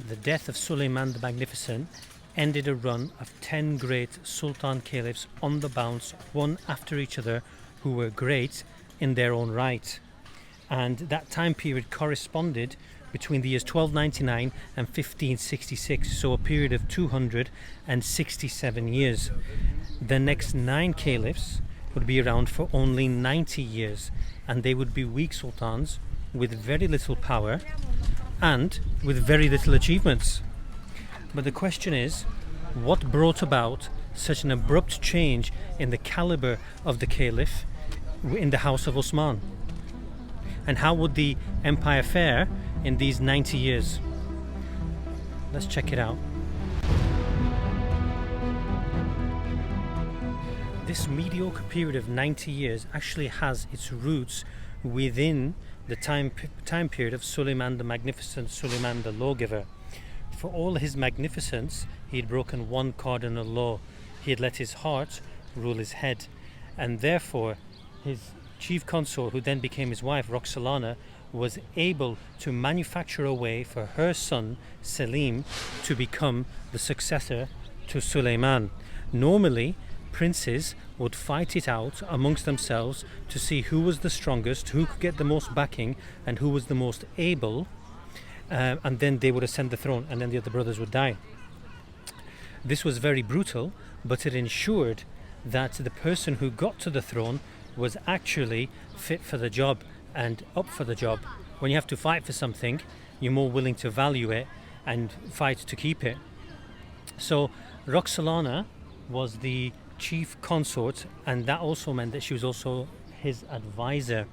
The death of Suleiman the Magnificent ended a run of 10 great Sultan caliphs on the bounce, one after each other, who were great in their own right. And that time period corresponded between the years 1299 and 1566, so a period of 267 years. The next 9 caliphs would be around for only 90 years, and they would be weak sultans with very little power and with very little achievements. But the question is, what brought about such an abrupt change in the caliber of the caliph in the house of Osman? And how would the empire fare in these 90 years? Let's check it out. This mediocre period of 90 years actually has its roots within the time period of Suleiman the Magnificent, Suleiman the Lawgiver. For all his magnificence, he had broken one cardinal law. He had let his heart rule his head, and therefore his chief consort, who then became his wife, Roxolana, was able to manufacture a way for her son Selim to become the successor to Suleiman. Normally, princes would fight it out amongst themselves to see who was the strongest, who could get the most backing, and who was the most able, and then they would ascend the throne, and then the other brothers would die. This was very brutal, but it ensured that the person who got to the throne was actually fit for the job and up for the job. When you have to fight for something, you're more willing to value it and fight to keep it. So Roxolana was the chief consort, and that also meant that she was also his advisor.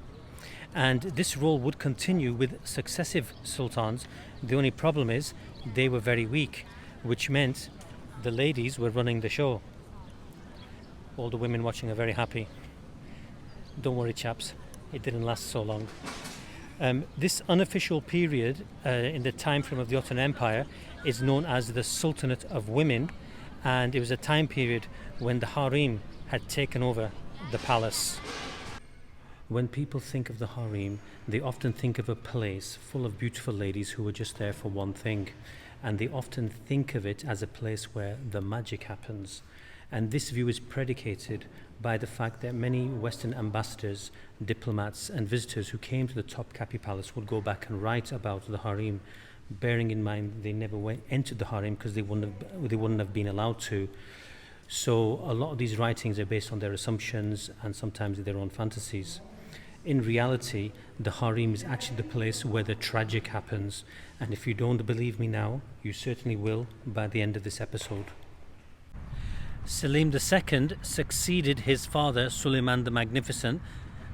And this role would continue with successive sultans. The only problem is they were very weak, which meant the ladies were running the show. All the women watching are very happy. Don't worry, chaps, it didn't last so long. This unofficial period in the time frame of the Ottoman Empire is known as the Sultanate of Women, and it was a time period when the harem had taken over the palace. When people think of the harem, they often think of a place full of beautiful ladies who were just there for one thing, and they often think of it as a place where the magic happens. And this view is predicated by the fact that many Western ambassadors, diplomats and visitors who came to the Topkapi Palace would go back and write about the harem, bearing in mind they never entered the harem because they wouldn't have been allowed to. So a lot of these writings are based on their assumptions and sometimes their own fantasies. In reality, the harem is actually the place where the tragic happens, and if you don't believe me now, you certainly will by the end of this episode. Selim II succeeded his father Suleiman the Magnificent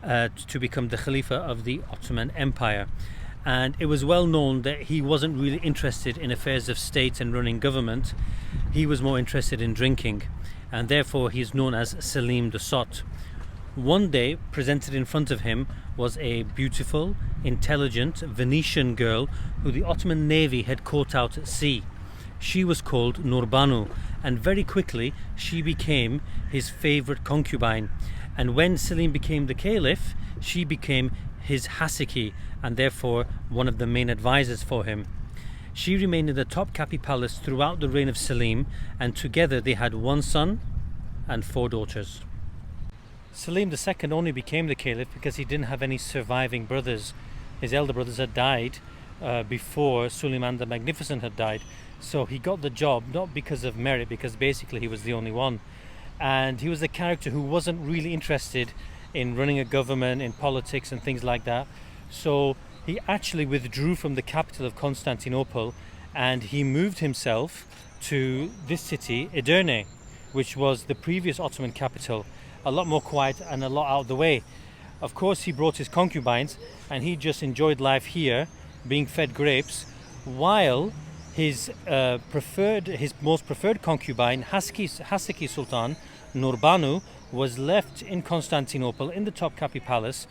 to become the Khalifa of the Ottoman Empire, and it was well known that he wasn't really interested in affairs of state and running government. He was more interested in drinking, and therefore he is known as Selim the Sot. One day, presented in front of him was a beautiful, intelligent Venetian girl who the Ottoman navy had caught out at sea. She was called Nurbanu, and very quickly she became his favorite concubine. And when Selim became the caliph, she became his hasiki, and therefore one of the main advisors for him. She remained in the Topkapi Palace throughout the reign of Selim, and together they had one son and 4 daughters. Selim II only became the caliph because he didn't have any surviving brothers. His elder brothers had died before Suleiman the Magnificent had died. So he got the job not because of merit, because basically he was the only one. And he was a character who wasn't really interested in running a government, in politics and things like that. So he actually withdrew from the capital of Constantinople, and he moved himself to this city, Edirne, which was the previous Ottoman capital, a lot more quiet and a lot out of the way. Of course, he brought his concubines, and he just enjoyed life here, being fed grapes, while his most preferred concubine, Haseki Sultan, Nurbanu, was left in Constantinople in the Topkapi Palace,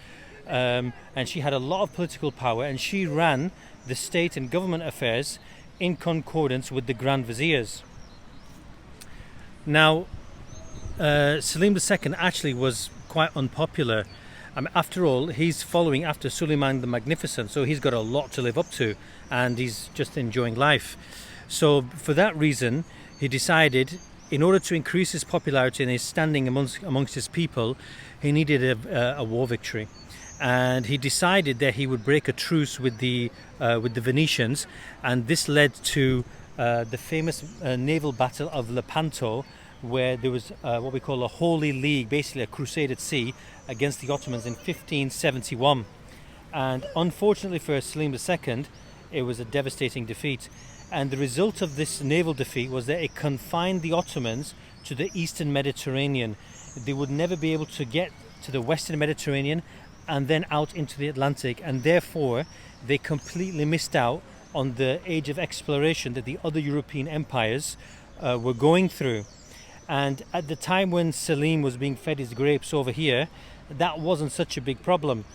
and she had a lot of political power, and she ran the state and government affairs in concordance with the Grand Viziers. Now, Selim II actually was quite unpopular, After all, he's following after Suleiman the Magnificent, so he's got a lot to live up to, and he's just enjoying life. So for that reason, he decided, in order to increase his popularity and his standing amongst his people, he needed a war victory. And he decided that he would break a truce with the Venetians, and this led to the famous naval battle of Lepanto, where there was what we call a holy league, basically a crusade at sea, against the Ottomans in 1571. And unfortunately for Selim II, it was a devastating defeat. And the result of this naval defeat was that it confined the Ottomans to the eastern Mediterranean. They would never be able to get to the western Mediterranean and then out into the Atlantic, and therefore they completely missed out on the age of exploration that the other European empires were going through. And at the time when Selim was being fed his grapes over here, that wasn't such a big problem.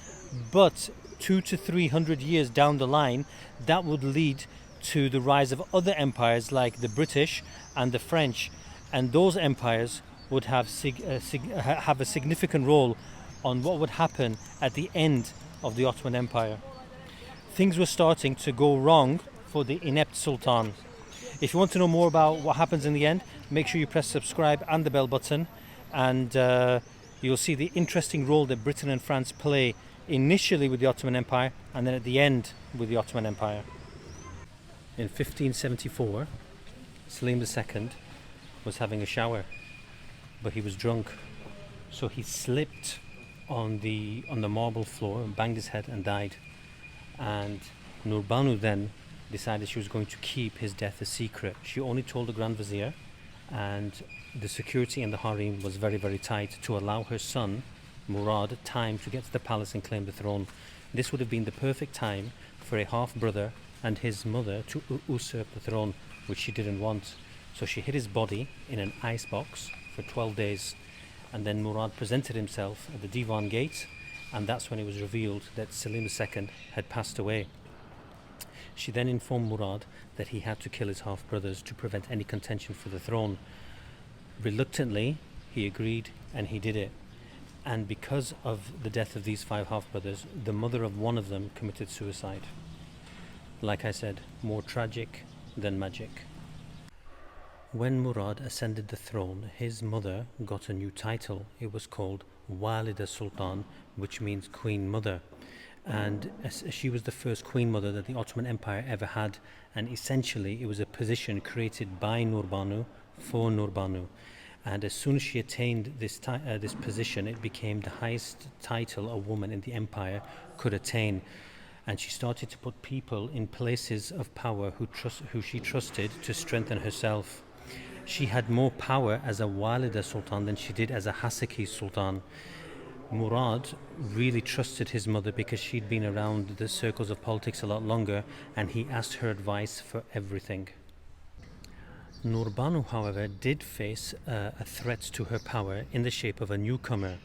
But 200 to 300 years down the line, that would lead to the rise of other empires like the British and the French, and those empires would have a significant role on what would happen at the end of the Ottoman Empire. Things were starting to go wrong for the inept Sultan. If you want to know more about what happens in the end, make sure you press subscribe and the bell button, and you'll see the interesting role that Britain and France play initially with the Ottoman Empire and then at the end with the Ottoman Empire. In 1574, Selim II was having a shower, but he was drunk, so he slipped on the marble floor and banged his head and died. And Nurbanu then decided she was going to keep his death a secret. She only told the Grand Vizier, and the security in the harem was very, very tight to allow her son Murad time to get to the palace and claim the throne. This would have been the perfect time for a half-brother and his mother to usurp the throne, which she didn't want. So she hid his body in an ice box for 12 days, and then Murad presented himself at the Divan gate, and that's when it was revealed that Selim II had passed away. She then informed Murad that he had to kill his half-brothers to prevent any contention for the throne. Reluctantly, he agreed, and he did it. And because of the death of these 5 half-brothers, the mother of one of them committed suicide. Like I said, more tragic than magic. When Murad ascended the throne, his mother got a new title. It was called Walida Sultan, which means Queen Mother. And she was the first Queen Mother that the Ottoman Empire ever had, and essentially it was a position created by Nurbanu for Nurbanu. And as soon as she attained this position, it became the highest title a woman in the empire could attain. And she started to put people in places of power who she trusted to strengthen herself. She had more power as a Walida Sultan than she did as a Hasaki Sultan. Murad really trusted his mother because she'd been around the circles of politics a lot longer, and he asked her advice for everything. Nurbanu, however, did face a threat to her power in the shape of a newcomer.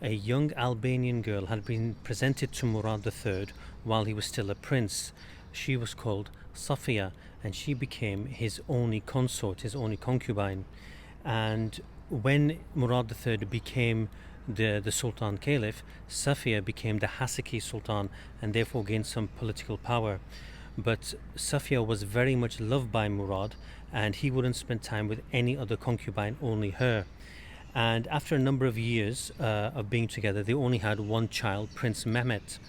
A young Albanian girl had been presented to Murad III while he was still a prince. She was called Safiye, and she became his only consort, his only concubine. And when Murad III became the Sultan Caliph, Safiye became the Hasaki Sultan and therefore gained some political power. But Safiye was very much loved by Murad, and he wouldn't spend time with any other concubine, only her. And after a number of years of being together, they only had one child, Prince Mehmet.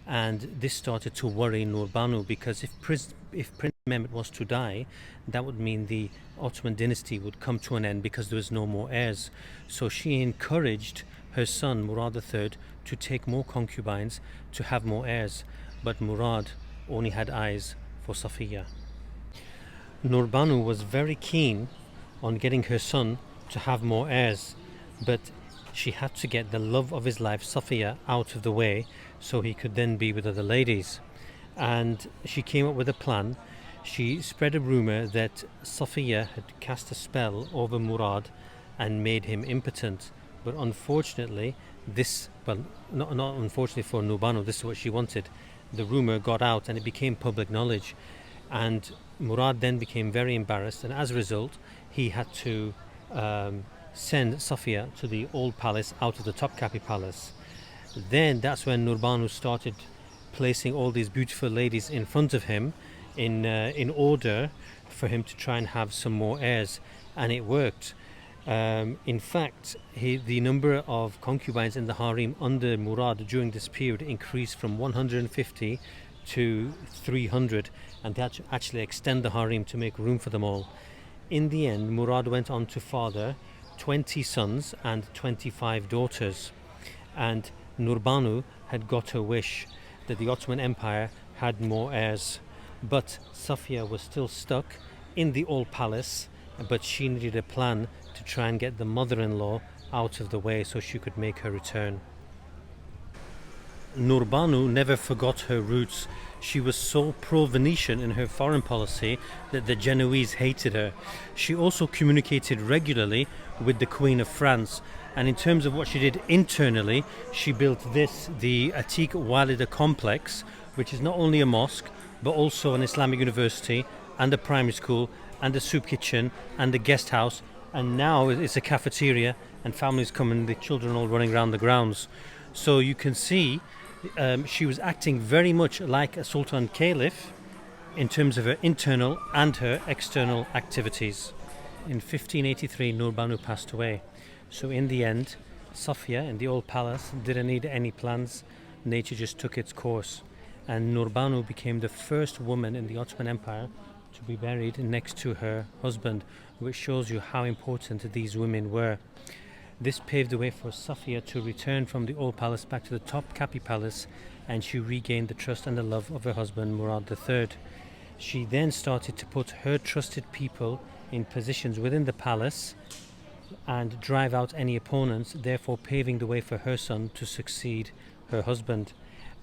And this started to worry Nurbanu, because if Prince Mehmet was to die, that would mean the Ottoman dynasty would come to an end because there was no more heirs. So she encouraged her son Murad III to take more concubines to have more heirs, but Murad only had eyes for Safiye. Nurbanu was very keen on getting her son to have more heirs, but she had to get the love of his life, Safiye, out of the way so he could then be with other ladies. And she came up with a plan. She spread a rumor that Safiye had cast a spell over Murad and made him impotent. But unfortunately, not unfortunately for Nurbanu, this is what she wanted. The rumor got out and it became public knowledge. And Murad then became very embarrassed, and as a result, he had to send Safiye to the old palace out of the Topkapi palace. Then that's when Nurbanu started placing all these beautiful ladies in front of him in order for him to try and have some more heirs, and it worked. In fact, the number of concubines in the harem under Murad during this period increased from 150 to 300, and they had to actually extend the harem to make room for them all. In the end, Murad went on to father 20 sons and 25 daughters, and Nurbanu had got her wish that the Ottoman Empire had more heirs. But Safiye was still stuck in the old palace, but she needed a plan to try and get the mother-in-law out of the way so she could make her return. Nurbanu never forgot her roots. She was so pro-Venetian in her foreign policy that the Genoese hated her. She also communicated regularly with the Queen of France, and in terms of what she did internally, she built the Ataturk Walida complex, which is not only a mosque but also an Islamic university and a primary school and a soup kitchen and a guest house, and now it's a cafeteria, and families come and the children all running around the grounds. So you can see she was acting very much like a Sultan Caliph in terms of her internal and her external activities. In 1583, Nurbanu passed away. So in the end, Safiye in the old palace didn't need any plans. Nature just took its course. And Nurbanu became the first woman in the Ottoman Empire to be buried next to her husband, which shows you how important these women were. This paved the way for Safiye to return from the old palace back to the Topkapi Palace, and she regained the trust and the love of her husband Murad III. She then started to put her trusted people in positions within the palace and drive out any opponents, therefore paving the way for her son to succeed her husband.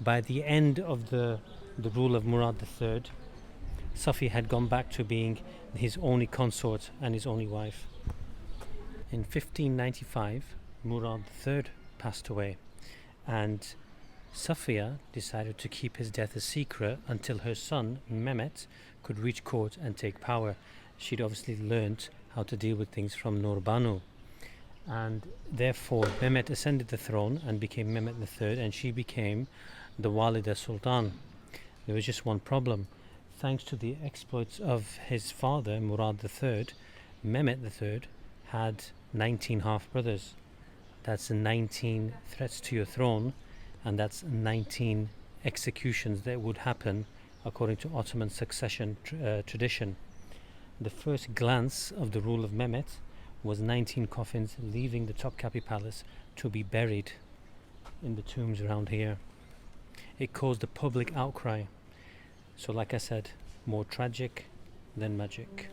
By the end of the rule of Murad III, Safiye had gone back to being his only consort and his only wife. In 1595, Murad III passed away, and Safiye decided to keep his death a secret until her son Mehmet could reach court and take power. She'd obviously learnt how to deal with things from Nurbanu, and therefore Mehmet ascended the throne and became Mehmet III, and she became the Walida Sultan. There was just one problem. Thanks to the exploits of his father Murad III, Mehmet III had 19 half-brothers. That's 19 threats to your throne, and that's 19 executions that would happen according to Ottoman succession tradition. The first glance of the rule of Mehmet was 19 coffins leaving the Topkapi Palace to be buried in the tombs around here. It caused a public outcry. So like I said, more tragic than magic.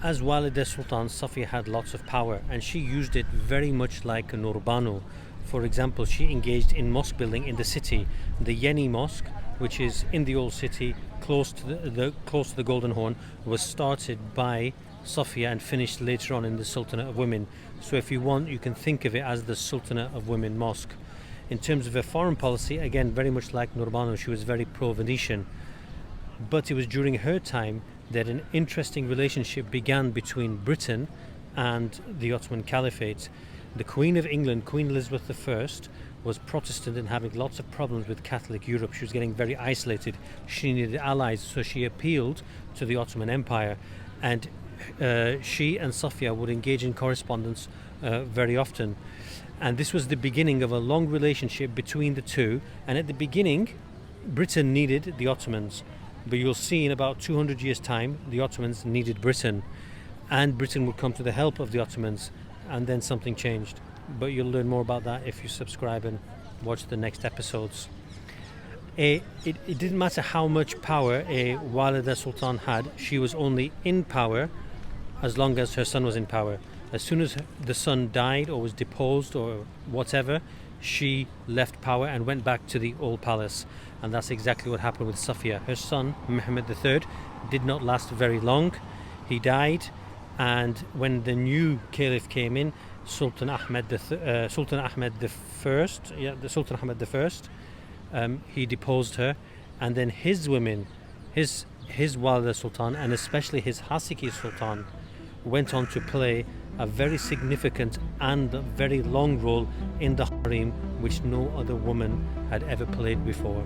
As Walida Sultan, Safiye had lots of power, and she used it very much like Nurbanu. For example, she engaged in mosque building in the city. The Yeni Mosque, which is in the old city, close to the Golden Horn, was started by Safiye and finished later on in the Sultanate of Women. So if you want, you can think of it as the Sultanate of Women Mosque. In terms of her foreign policy, again, very much like Nurbanu, she was very pro-Venetian. But it was during her time that an interesting relationship began between Britain and the Ottoman Caliphate. The Queen of England, Queen Elizabeth I, was Protestant and having lots of problems with Catholic Europe. She was getting very isolated. She needed allies, so she appealed to the Ottoman Empire, and she and Safiye would engage in correspondence very often. And this was the beginning of a long relationship between the two. And at the beginning, Britain needed the Ottomans. But you'll see in about 200 years' time, the Ottomans needed Britain. And Britain would come to the help of the Ottomans. And then something changed. But you'll learn more about that if you subscribe and watch the next episodes. It didn't matter how much power a Walida Sultan had. She was only in power as long as her son was in power. As soon as the son died or was deposed or whatever, she left power and went back to the old palace. And that's exactly what happened with Safiye. Her son, Mehmed III, did not last very long. He died, and when the new caliph came in, Sultan Ahmed the First. Yeah, the Sultan Ahmed the First. He deposed her, and then his women, his Walida Sultan, and especially his Hasiki Sultan, went on to play a very significant and very long role in the harem, which no other woman had ever played before.